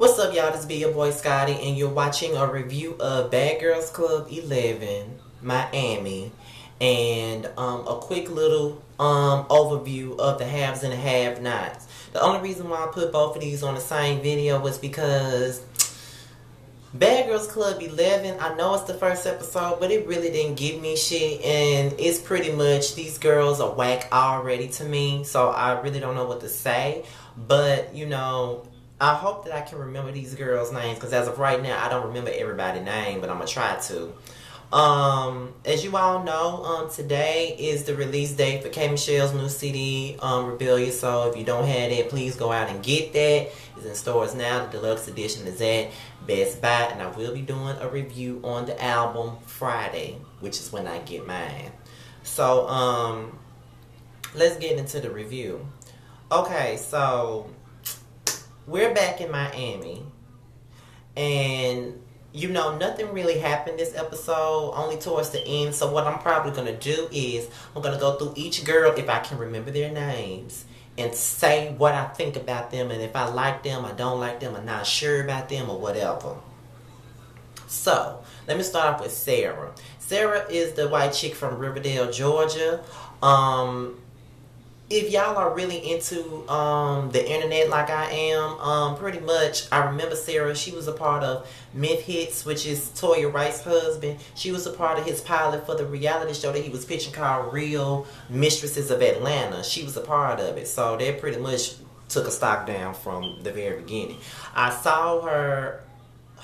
What's up, y'all? This be your boy Scotty, and you're watching a review of Bad Girls Club 11 Miami, and a quick little overview of the haves and the have-nots. The only reason why I put both of these on the same video was because Bad Girls Club 11, I know it's the first episode, but it really didn't give me shit, and it's pretty much, these girls are whack already to me, so I really don't know what to say, but, you know, I hope that I can remember these girls' names, because as of right now, I don't remember everybody's name, but I'm going to try to. As you all know, today is the release date for K. Michelle's new CD, Rebellious. So if you don't have it, please go out and get that. It's in stores now. The deluxe edition is at Best Buy, and I will be doing a review on the album Friday, which is when I get mine. So, let's get into the review. Okay, so we're back in Miami, and you know, nothing really happened this episode, only towards the end. So what I'm probably going to do is I'm going to go through each girl, if I can remember their names, and say what I think about them, and if I like them, I don't like them, I'm not sure about them, or whatever. So, let me start off with Sarah. Sarah is the white chick from Riverdale, Georgia. If y'all are really into the internet like I am, pretty much, I remember Sarah. She was a part of Myth Hits, which is Toya Wright's husband. She was a part of his pilot for the reality show that he was pitching called Real Mistresses of Atlanta. She was a part of it, so they pretty much took a stock down from the very beginning. I saw her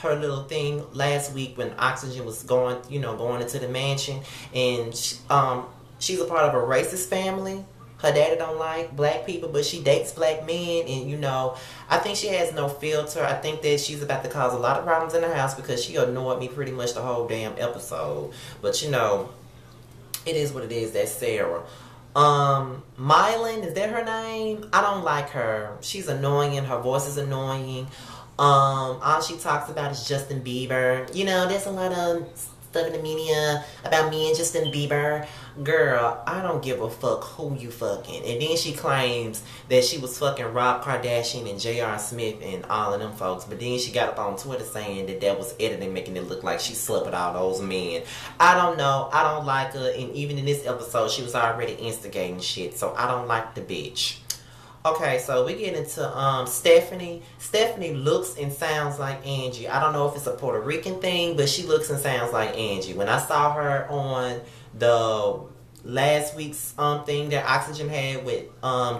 little thing last week when Oxygen was going into the mansion, and she's a part of a racist family. Her daddy don't like black people, but she dates black men, and you know, I think she has no filter. I think that she's about to cause a lot of problems in the house because she annoyed me pretty much the whole damn episode. But you know, it is what it is. That's Sarah. Mylan, is that her name? I don't like her. She's annoying, and her voice is annoying. All she talks about is Justin Bieber. You know, there's a lot of stuff in the media about me and Justin Bieber. Girl, I don't give a fuck who you fucking. And then she claims that she was fucking Rob Kardashian and J.R. Smith and all of them folks. But then she got up on Twitter saying that was editing, making it look like she slept with all those men. I don't know. I don't like her. And even in this episode, she was already instigating shit. So I don't like the bitch. Okay, so we get into Stephanie. Stephanie looks and sounds like Angie. I don't know if it's a Puerto Rican thing, but she looks and sounds like Angie. When I saw her on the last week's thing that Oxygen had with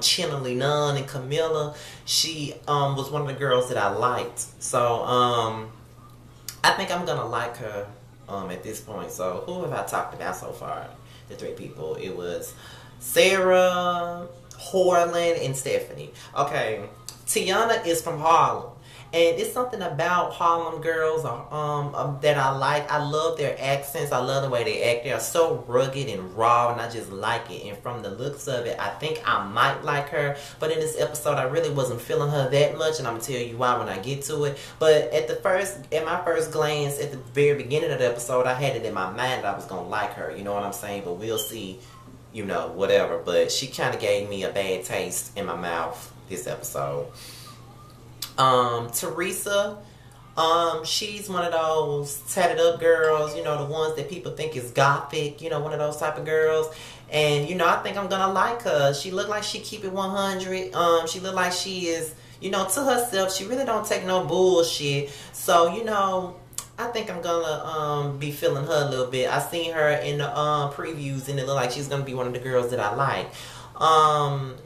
Chinely Nunn and Camilla, she was one of the girls that I liked. So I think I'm gonna like her at this point. So who have I talked about so far? The three people. It was Sarah, Horland, and Stephanie. Okay, Tiana is from Harlem, and it's something about Harlem girls that I like. I love their accents. I love the way they act. They are so rugged and raw, and I just like it. And from the looks of it, I think I might like her. But in this episode, I really wasn't feeling her that much, and I'm gonna tell you why when I get to it. But at my first glance, at the very beginning of the episode, I had it in my mind that I was gonna like her. You know what I'm saying? But we'll see. You know, whatever. But she kind of gave me a bad taste in my mouth this episode. Teresa, she's one of those tatted up girls, you know, the ones that people think is gothic, you know, one of those type of girls. And, you know, I think I'm gonna like her. She look like she keep it 100. She look like she is, you know, to herself. She really don't take no bullshit. So, you know, I think I'm gonna be feeling her a little bit. I seen her in the previews, and it looked like she's gonna be one of the girls that I like.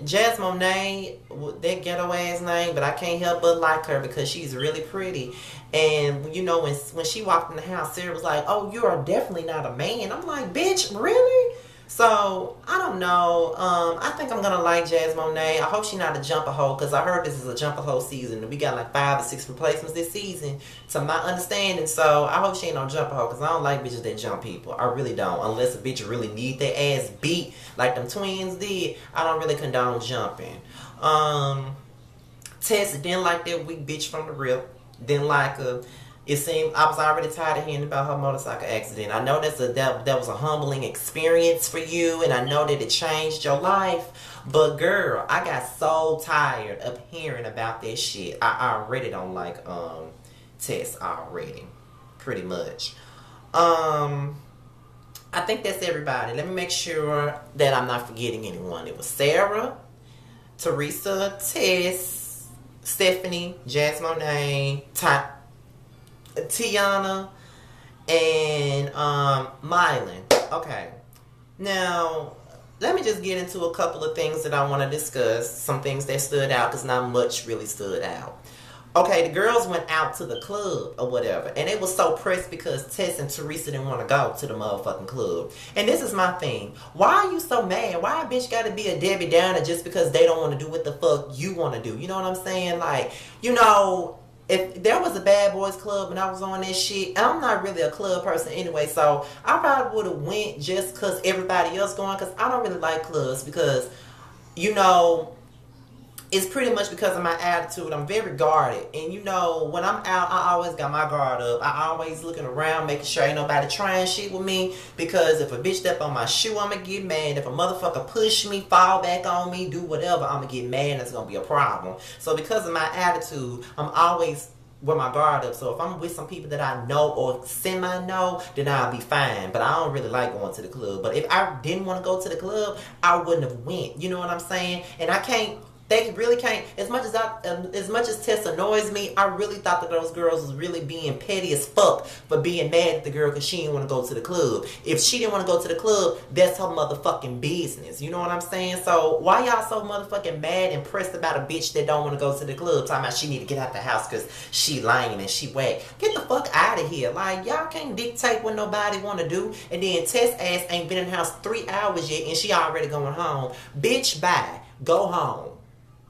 Jazz Monet, that ghetto ass name, but I can't help but like her because she's really pretty. And you know, when she walked in the house, Sarah was like, "Oh, you are definitely not a man." I'm like, "Bitch, really?" So, I don't know. I think I'm gonna like Jazz Monet. I hope she's not a jumper hole, because I heard this is a jumper hole season. We got like 5 or 6 replacements this season, to my understanding. So, I hope she ain't no jumper hole, because I don't like bitches that jump people. I really don't. Unless a bitch really need their ass beat like them twins did. I don't really condone jumping. Tessa didn't like that weak bitch from the rip. Didn't like her. It seemed I was already tired of hearing about her motorcycle accident. I know that was a humbling experience for you, and I know that it changed your life. But girl, I got so tired of hearing about that shit. I already don't like Tess already, pretty much. I think that's everybody. Let me make sure that I'm not forgetting anyone. It was Sarah, Teresa, Tess, Stephanie, Jasmine, Tiana, and Mylan. Okay. Now, let me just get into a couple of things that I want to discuss. Some things that stood out, because not much really stood out. Okay, the girls went out to the club or whatever, and they was so pressed because Tess and Teresa didn't want to go to the motherfucking club. And this is my thing. Why are you so mad? Why a bitch gotta be a Debbie Downer just because they don't want to do what the fuck you want to do? You know what I'm saying? Like, you know, if there was a bad boys club and I was on this shit, and I'm not really a club person anyway, so I probably would have went just because everybody else going, because I don't really like clubs because, you know, it's pretty much because of my attitude. I'm very guarded. And you know, when I'm out, I always got my guard up. I always looking around, making sure ain't nobody trying shit with me. Because if a bitch step on my shoe, I'ma get mad. If a motherfucker push me, fall back on me, do whatever, I'ma get mad and it's gonna be a problem. So because of my attitude, I'm always with my guard up. So if I'm with some people that I know or semi-know, then I'll be fine. But I don't really like going to the club. But if I didn't want to go to the club, I wouldn't have went. You know what I'm saying? And I can't. They really can't. As much as Tess annoys me, I really thought that those girls was really being petty as fuck for being mad at the girl because she didn't want to go to the club. If she didn't want to go to the club, that's her motherfucking business. You know what I'm saying? So why y'all so motherfucking mad and pressed about a bitch that don't want to go to the club? Talking about she need to get out the house because she lying and she whack. Get the fuck out of here. Like, y'all can't dictate what nobody want to do. And then Tess ass ain't been in the house 3 hours yet and she already going home. Bitch, bye. Go home.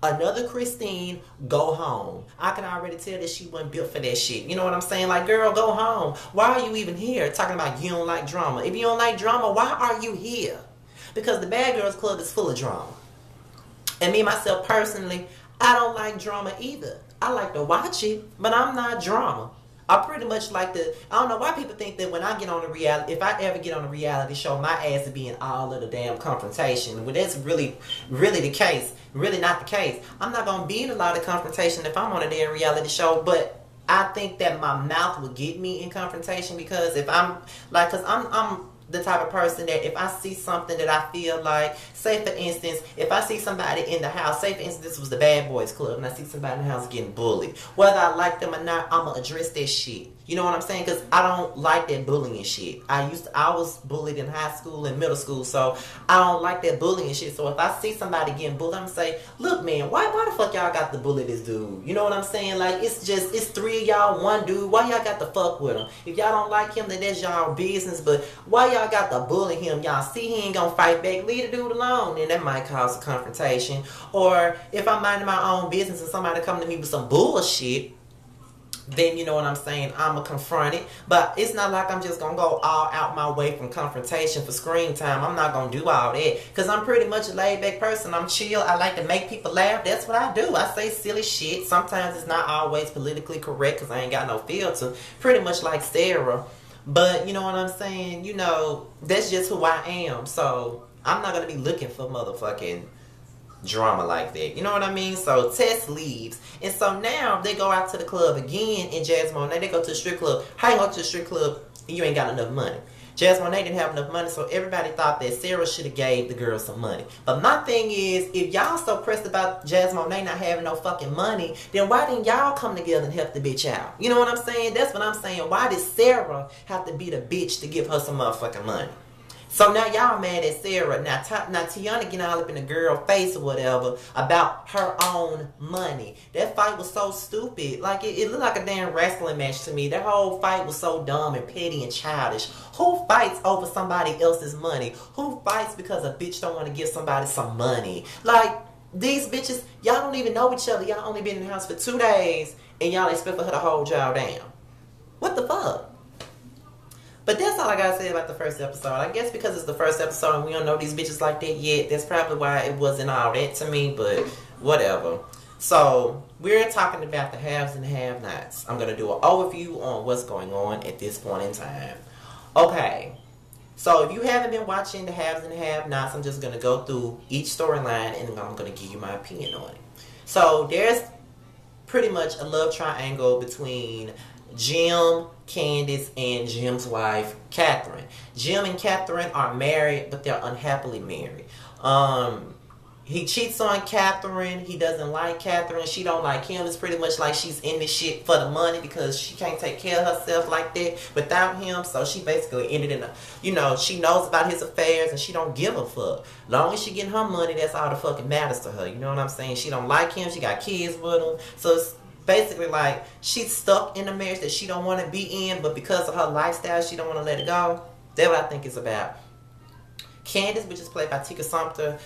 Another Christine, go home. I can already tell that she wasn't built for that shit. You know what I'm saying? Like, girl, go home. Why are you even here talking about you don't like drama? If you don't like drama, why are you here? Because the Bad Girls Club is full of drama. And me, myself, personally, I don't like drama either. I like to watch it, but I'm not drama. I pretty much like to, I don't know why people think that when I get on a reality, if I ever get on a reality show, my ass is being all of the damn confrontation. Well, that's really the case. Really not the case. I'm not going to be in a lot of confrontation if I'm on a damn reality show, but I think that my mouth would get me in confrontation because if I'm, like, because I'm the type of person that if I see something that I feel like, say for instance, if I see somebody in the house, say for instance this was the Bad Boys Club and I see somebody in the house getting bullied, whether I like them or not, I'm going to address that shit. You know what I'm saying? Because I don't like that bullying shit. I was bullied in high school and middle school, so I don't like that bullying shit. So if I see somebody getting bullied, I'm going to say, look man, why the fuck y'all got to bully this dude? You know what I'm saying? Like, it's 3 of y'all, one dude. Why y'all got to fuck with him? If y'all don't like him, then that's y'all business. But why y'all got to bully him? Y'all see he ain't going to fight back. Leave the dude alone. And that might cause a confrontation. Or if I'm minding my own business and somebody come to me with some bullshit, then you know what I'm saying, I'm going to confront it. But it's not like I'm just going to go all out my way from confrontation for screen time. I'm not going to do all that. Because I'm pretty much a laid back person. I'm chill. I like to make people laugh. That's what I do. I say silly shit. Sometimes it's not always politically correct because I ain't got no filter. Pretty much like Sarah. But you know what I'm saying? You know, that's just who I am. So I'm not going to be looking for motherfucking drama like that. You know what I mean? So Tess leaves. And so now they go out to the club again in Jasmine. They go to the strip club. How you go to the strip club and you ain't got enough money? Jasmine didn't have enough money, so everybody thought that Sarah should have gave the girl some money. But my thing is, if y'all so pressed about Jasmine not having no fucking money, then why didn't y'all come together and help the bitch out? You know what I'm saying? That's what I'm saying. Why did Sarah have to be the bitch to give her some motherfucking money? So now y'all mad at Sarah. Now Tiana getting all up in the girl face or whatever about her own money. That fight was so stupid. Like, it looked like a damn wrestling match to me. That whole fight was so dumb and petty and childish. Who fights over somebody else's money? Who fights because a bitch don't want to give somebody some money? Like, these bitches, y'all don't even know each other. Y'all only been in the house for 2 days and y'all expect for her to hold y'all down. What the fuck? But that's all I gotta say about the first episode. I guess because it's the first episode and we don't know these bitches like that yet, that's probably why it wasn't all that to me, but whatever. So we're talking about the haves and the have-nots. I'm gonna do an overview on what's going on at this point in time. Okay, so if you haven't been watching the haves and the have-nots, I'm just gonna go through each storyline and I'm gonna give you my opinion on it. So there's pretty much a love triangle between Jim, Candace, and Jim's wife, Catherine. Jim and Catherine are married, but they're unhappily married. He cheats on Catherine. He doesn't like Catherine. She don't like him. It's pretty much like she's in this shit for the money because she can't take care of herself like that without him. So she basically ended in a, she knows about his affairs and she don't give a fuck. Long as she getting her money, that's all that fucking matters to her. You know what I'm saying? She don't like him. She got kids with him. So it's basically like she's stuck in a marriage that she don't want to be in, but because of her lifestyle, she don't want to let it go. That's what I think it's about. Candace, which is played by Tika Sumpter,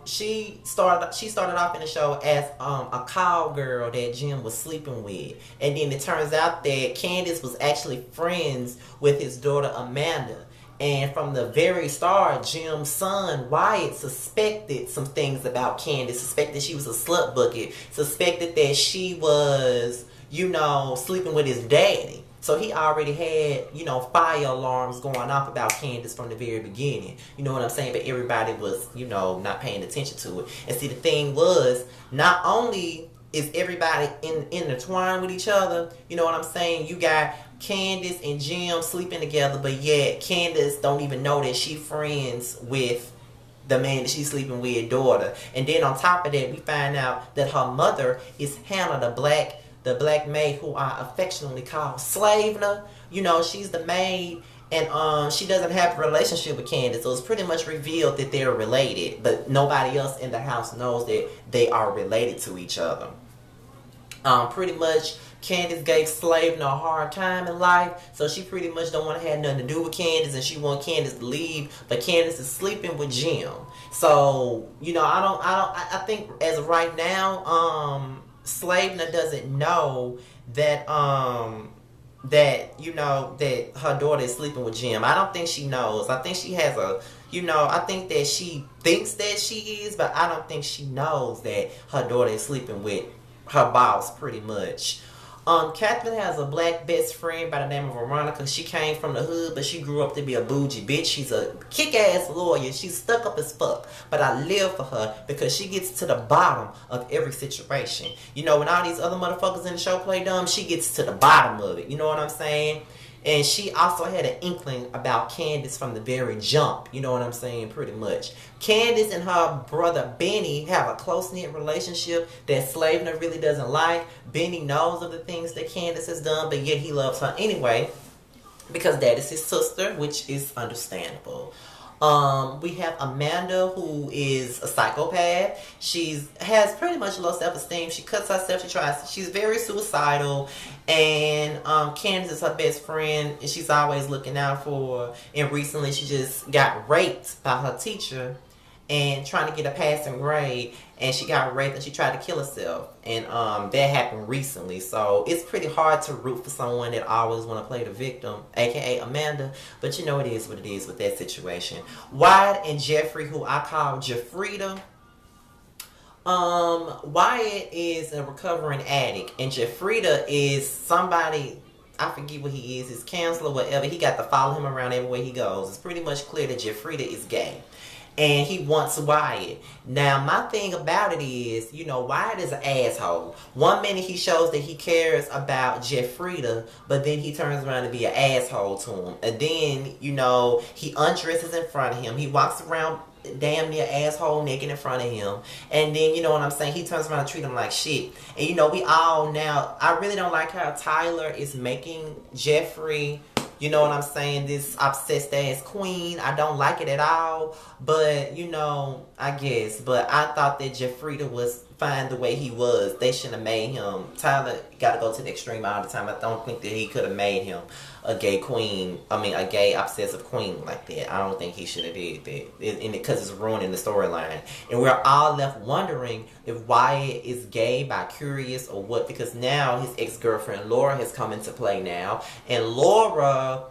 she started off in the show as a cowgirl that Jim was sleeping with, and then it turns out that Candace was actually friends with his daughter Amanda. And from the very start, Jim's son Wyatt suspected some things about Candace. Suspected she was a slut bucket. Suspected that she was, sleeping with his daddy. So he already had, fire alarms going off about Candace from the very beginning. You know what I'm saying? But everybody was, not paying attention to it. And see, the thing was, not only is everybody intertwined with each other, you know what I'm saying? You got Candace and Jim sleeping together, but yet Candace don't even know that she friends with the man that she's sleeping with, daughter. And then on top of that, we find out that her mother is Hannah, the black maid who I affectionately call Slavna. She's the maid, and she doesn't have a relationship with Candace, so it's pretty much revealed that they're related, but nobody else in the house knows that they are related to each other. Pretty much Candace gave Slavna a hard time in life, so she pretty much don't want to have nothing to do with Candace, and she want Candace to leave, but Candace is sleeping with Jim. So, I think as of right now, Slavna doesn't know that that her daughter is sleeping with Jim. I don't think she knows. I think she has I think that she thinks that she is, but I don't think she knows that her daughter is sleeping with her boss, pretty much. Catherine has a black best friend by the name of Veronica. She came from the hood, but she grew up to be a bougie bitch. She's a kick-ass lawyer. She's stuck up as fuck. But I live for her because she gets to the bottom of every situation. When all these other motherfuckers in the show play dumb, she gets to the bottom of it. You know what I'm saying? And she also had an inkling about Candace from the very jump. You know what I'm saying? Pretty much. Candace and her brother Benny have a close-knit relationship that Slavna really doesn't like. Benny knows of the things that Candace has done, but yet he loves her anyway because that is his sister, which is understandable. We have Amanda, who is a psychopath. Has pretty much low self-esteem. She cuts herself. She's very suicidal. And Candace is her best friend, and she's always looking out for her. And recently she just got raped by her teacher and trying to get a passing grade, and she got raped and she tried to kill herself, and that happened recently. So it's pretty hard to root for someone that always want to play the victim, aka Amanda, but it is what it is with that situation. Wyatt and Jeffrey, who I call Jeffrita. Wyatt is a recovering addict, and Jeffrita is somebody, I forget what he is, his counselor, whatever. He got to follow him around everywhere he goes. It's pretty much clear that Jeffrita is gay. And he wants Wyatt. Now, my thing about it is, Wyatt is an asshole. One minute he shows that he cares about Jeffrita, but then he turns around to be an asshole to him. And then, he undresses in front of him. He walks around damn near asshole naked in front of him. And then, you know what I'm saying, he turns around and treat him like shit. And, we all now, I really don't like how Tyler is making Jeffrey, you know what I'm saying, this obsessed ass queen. I don't like it at all. But, I guess. But I thought that Jeffrita was fine the way he was. They shouldn't have made him. Tyler got to go to the extreme all the time. I don't think that he could have made him a gay queen. A gay obsessive queen like that. I don't think he should have did that. Because it's ruining the storyline. And we're all left wondering if Wyatt is gay, bi-curious, or what. Because now his ex-girlfriend Laura has come into play now. And Laura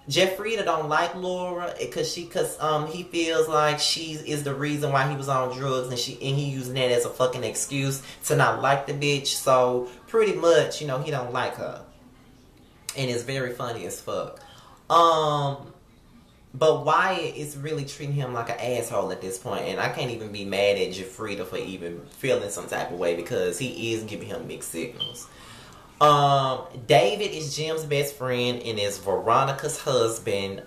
Jeffrita don't like Laura because he feels like she is the reason why he was on drugs, and he using that as a fucking excuse to not like the bitch. So pretty much, he don't like her, and it's very funny as fuck. But Wyatt is really treating him like an asshole at this point, and I can't even be mad at Jeffrita for even feeling some type of way because he is giving him mixed signals. David is Jim's best friend and is Veronica's husband.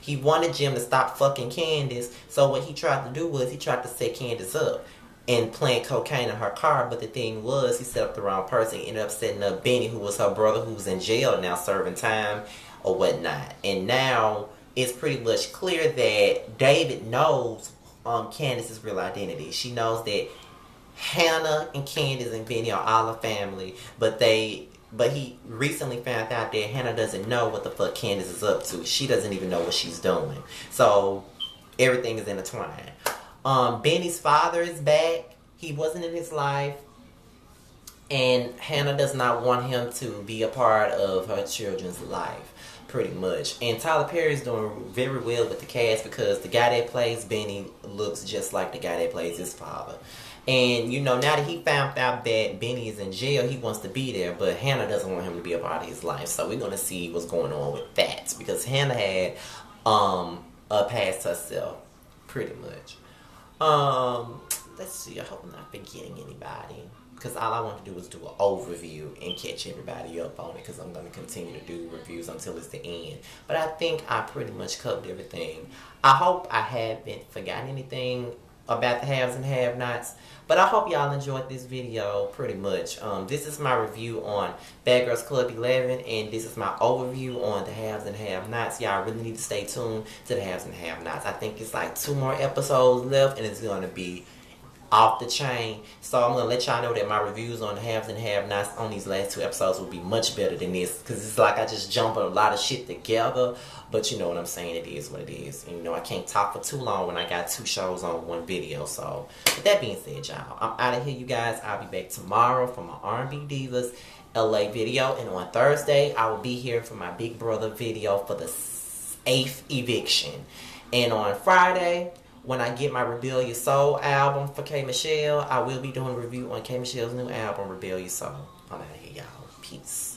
He wanted Jim to stop fucking Candace, so what he tried to do was he tried to set Candace up and plant cocaine in her car, but the thing was he set up the wrong person. He ended up setting up Benny, who was her brother, who's in jail now serving time or whatnot. And now it's pretty much clear that David knows Candace's real identity. She knows that Hannah and Candace and Benny are all a family, but he recently found out that Hannah doesn't know what the fuck Candace is up to. She doesn't even know what she's doing. So everything is intertwined. Benny's father is back. He wasn't in his life, and Hannah does not want him to be a part of her children's life, pretty much. And Tyler Perry is doing very well with the cast because the guy that plays Benny looks just like the guy that plays his father. And, now that he found out that Benny is in jail, he wants to be there, but Hannah doesn't want him to be a part of his life. So we're going to see what's going on with that, because Hannah had a past herself, pretty much. Let's see, I hope I'm not forgetting anybody, because all I want to do is do an overview and catch everybody up on it, because I'm going to continue to do reviews until it's the end. But I think I pretty much covered everything. I hope I haven't forgotten anything about the haves and have-nots, but I hope y'all enjoyed this video pretty much. This is my review on Bad Girls Club 11, and this is my overview on the haves and have-nots. Y'all really need to stay tuned to the haves and have-nots. I think it's like 2 more episodes left, and it's going to be off the chain. So I'm going to let y'all know that my reviews on the haves and have-nots on these last 2 episodes will be much better than this, because it's like I just jump a lot of shit together. But you know what I'm saying, it is what it is. And I can't talk for too long when I got 2 shows on 1 video. So with that being said, y'all, I'm out of here, you guys. I'll be back tomorrow for my R&B Divas LA video, and on Thursday I will be here for my Big Brother video for the 8th eviction. And on Friday, when I get my Rebellious Soul album for K Michelle, I will be doing a review on K Michelle's new album, Rebellious Soul. I'm out of here, y'all. Peace.